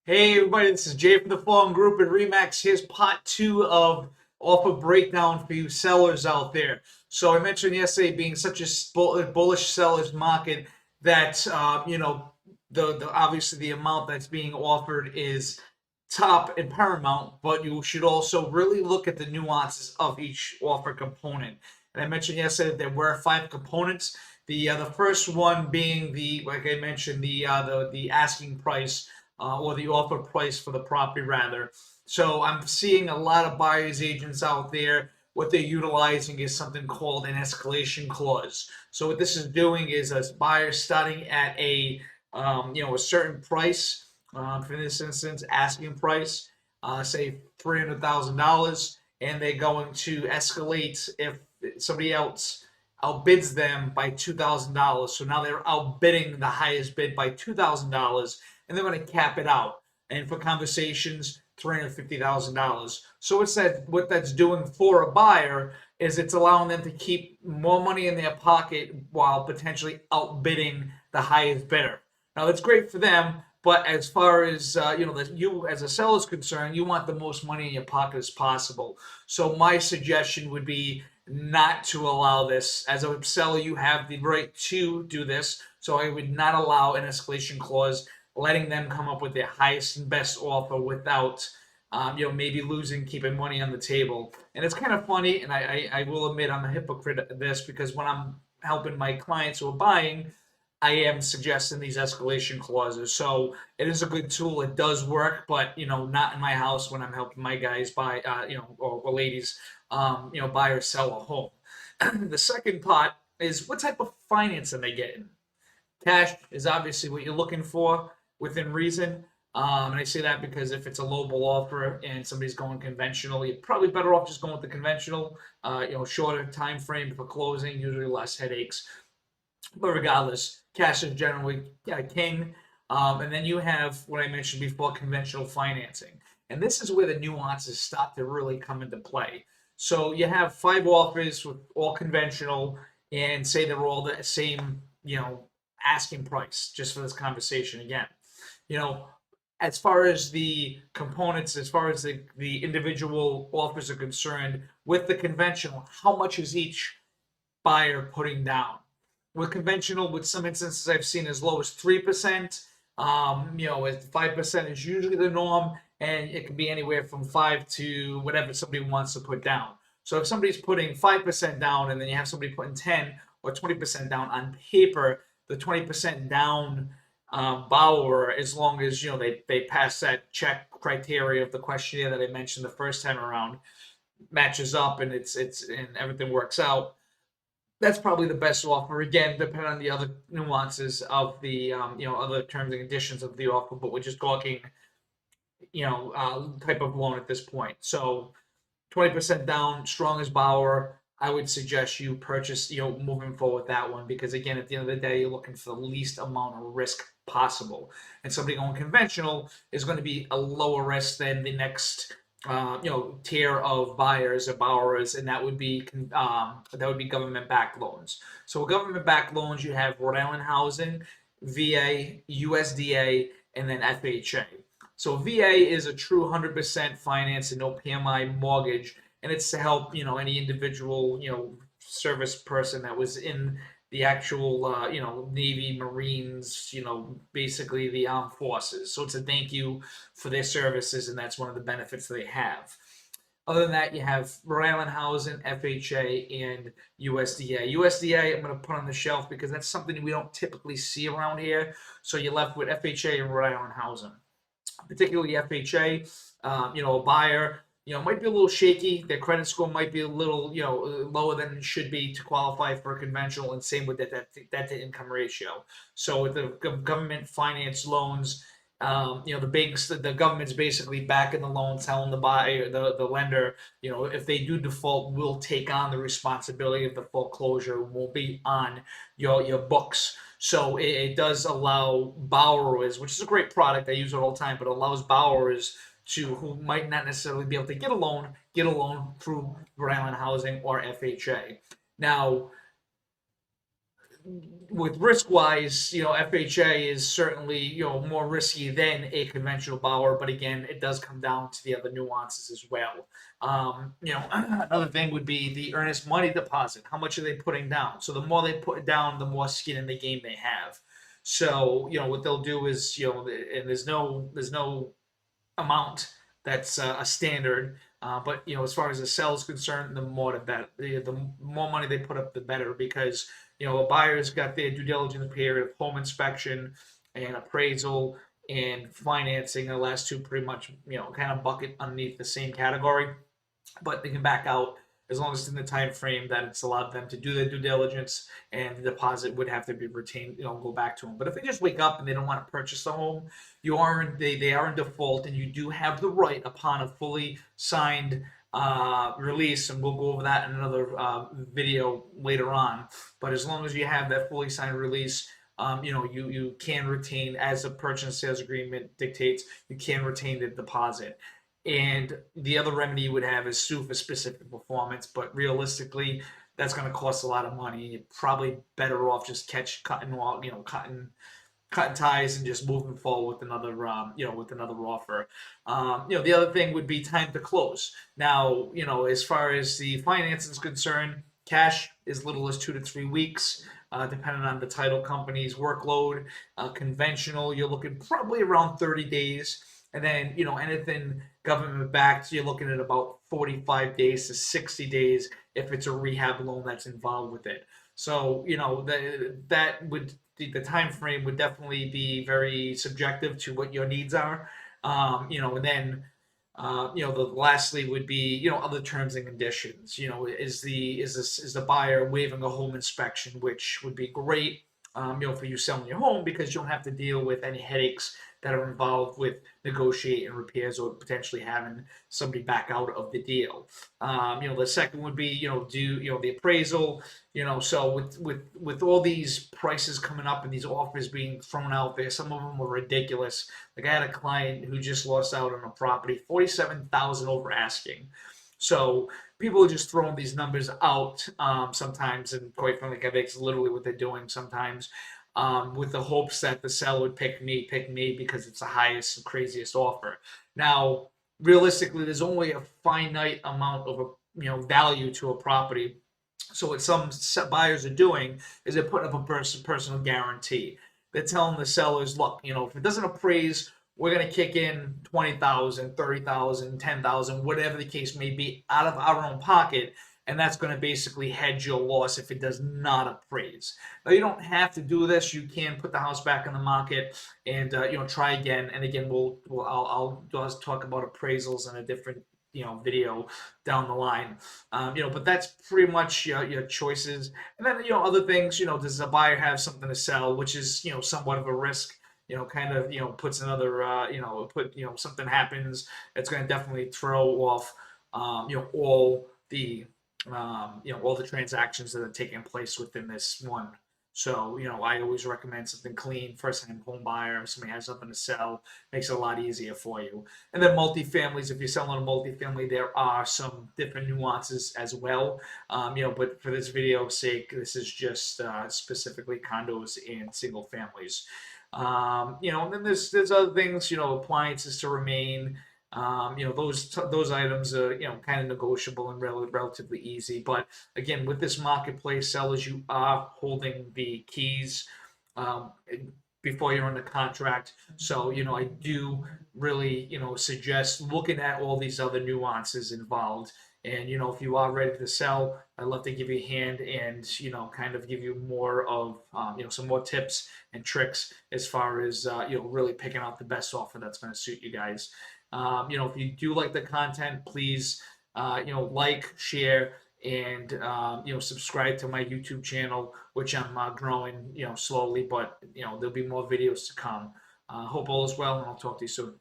Hey everybody, this is Jay from the Fallen Group and Remax. Here's part two of offer breakdown for you sellers out there. So I mentioned yesterday being such a bullish sellers market that the obviously the amount that's being offered is top and paramount, but you should also really look at the nuances of each offer component. And I mentioned yesterday that there were five components. The first one being the like I mentioned the asking price or the offer price for the property rather. So I'm seeing a lot of buyers agents out there. What they're utilizing is something called an escalation clause. So what this is doing is a buyer starting at a certain price. For this instance, asking price, say $300,000, and they're going to escalate if somebody else outbids them by $2,000. So now they're outbidding the highest bid by $2,000, and they're going to cap it out. And for conversations, $350,000. So what that's doing for a buyer is it's allowing them to keep more money in their pocket while potentially outbidding the highest bidder. Now that's great for them, but as far as that you as a seller is concerned, you want the most money in your pocket as possible. So my suggestion would be not to allow this. As a seller, you have the right to do this. So I would not allow an escalation clause, letting them come up with their highest and best offer without, maybe losing, keeping money on the table. And it's kind of funny, and I will admit I'm a hypocrite at this because when I'm helping my clients who are buying, I am suggesting these escalation clauses. So it is a good tool. It does work, but not in my house when I'm helping my guys buy, or ladies, buy or sell a home. The second part is what type of financing they get. Cash is obviously what you're looking for within reason. And I say that because if it's a lowball offer and somebody's going conventional, you're probably better off just going with the conventional. Shorter time frame for closing, usually less headaches. But regardless, cash is generally king. And then you have what I mentioned before, conventional financing. And this is where the nuances start to really come into play. So you have five offers with all conventional, and say they're all the same, asking price, just for this conversation again. You know, as far as the components, as far as the individual offers are concerned, with the conventional, how much is each buyer putting down? With conventional, with some instances I've seen as low as 3%. 5% is usually the norm, and it can be anywhere from 5 to whatever somebody wants to put down. So if somebody's putting 5% down, and then you have somebody putting 10 or 20% down on paper, the 20% down borrower, as long as they pass that check criteria of the questionnaire that I mentioned the first time around, matches up, and it's and everything works out, that's probably the best offer. Again, depending on the other nuances of the other terms and conditions of the offer, but we're just talking type of loan at this point. So 20% down, strong as Bauer. I would suggest you purchase, moving forward with that one, because again, at the end of the day, you're looking for the least amount of risk possible. And somebody going conventional is going to be a lower risk than the next tier of buyers or borrowers, and that would be government-backed loans. So government-backed loans, you have Rhode Island Housing, VA, USDA, and then FHA. So VA is a true 100% finance and no PMI mortgage, and it's to help any individual service person that was in the actual Navy, Marines, basically the armed forces. So it's a thank you for their services, and that's one of the benefits they have. Other than that, you have Rhode Island Housing, FHA, and USDA. USDA, I'm going to put on the shelf because that's something we don't typically see around here. So you're left with FHA and Rhode Island Housing, particularly FHA. A buyer, might be a little shaky. Their credit score might be a little, lower than it should be to qualify for a conventional, and same with that to income ratio. So with the government finance loans, the government's basically backing the loan, telling the buyer, the lender, if they do default, we'll take on the responsibility of the foreclosure, will be on your books. So it does allow borrowers, which is a great product, I use it all the time, but it allows borrowers who might not necessarily be able to get a loan through Rhode Island Housing or FHA. Now, with risk wise, FHA is certainly more risky than a conventional borrower, but again, it does come down to the other nuances as well. Another thing would be the earnest money deposit. How much are they putting down? So the more they put down, the more skin in the game they have. So what they'll do is and there's no amount that's a standard. But as far as the sell is concerned, the more the better. The more money they put up, the better, because a buyer's got their due diligence period of home inspection and appraisal and financing. The last two pretty much kind of bucket underneath the same category, but they can back out as long as it's in the time frame that it's allowed them to do their due diligence, and the deposit would have to be retained, go back to them. But if they just wake up and they don't want to purchase a home, they are in default, and you do have the right upon a fully signed release, and we'll go over that in another video later on. But as long as you have that fully signed release, you can retain, as a purchase and sales agreement dictates, you can retain the deposit. And the other remedy you would have is sue for specific performance, but realistically, that's going to cost a lot of money. You're probably better off just cutting ties and just moving forward with another offer. The other thing would be time to close. Now, as far as the finance is concerned, cash as little as 2 to 3 weeks, depending on the title company's workload. Conventional, you're looking probably around 30 days. And then, anything government backed, you're looking at about 45 days to 60 days if it's a rehab loan that's involved with it. So, the time frame would definitely be very subjective to what your needs are. And then, lastly would be, other terms and conditions. Is the buyer waiving a home inspection, which would be great, for you selling your home, because you don't have to deal with any headaches that are involved with negotiating repairs or potentially having somebody back out of the deal. The second would be, do the appraisal. So with all these prices coming up and these offers being thrown out there, some of them were ridiculous. Like, I had a client who just lost out on a property, $47,000 over asking. So people are just throwing these numbers out sometimes, and quite frankly, I think it's literally what they're doing sometimes, with the hopes that the seller would pick me because it's the highest and craziest offer. Now, realistically, there's only a finite amount of value to a property. So what some buyers are doing is they're putting up a personal guarantee. They're telling the sellers, look, if it doesn't appraise, we're going to kick in 20,000, 30,000, 10,000, whatever the case may be, out of our own pocket, and that's going to basically hedge your loss if it does not appraise. Now, you don't have to do this. You can put the house back on the market and try again. And again, I'll talk about appraisals in a different video down the line. But that's pretty much your choices. And then other things. Does a buyer have something to sell, which is somewhat of a risk. Kind of, puts another, something happens, it's going to definitely throw off, all the, all the transactions that are taking place within this one. So, I always recommend something clean, first-time home buyer. If somebody has something to sell, makes it a lot easier for you. And then multifamilies, if you're selling a multifamily, there are some different nuances as well. But for this video's sake, this is just specifically condos and single families. And then there's other things, appliances to remain. Those items are kind of negotiable and relatively easy. But again, with this marketplace, sellers, you are holding the keys before you're under contract. So I do really suggest looking at all these other nuances involved. And if you are ready to sell, I'd love to give you a hand and kind of give you more of some more tips and tricks as far as really picking out the best offer that's going to suit you guys. If you do like the content, please like, share, and subscribe to my YouTube channel, which I'm growing slowly, but there'll be more videos to come. Hope all is well, and I'll talk to you soon.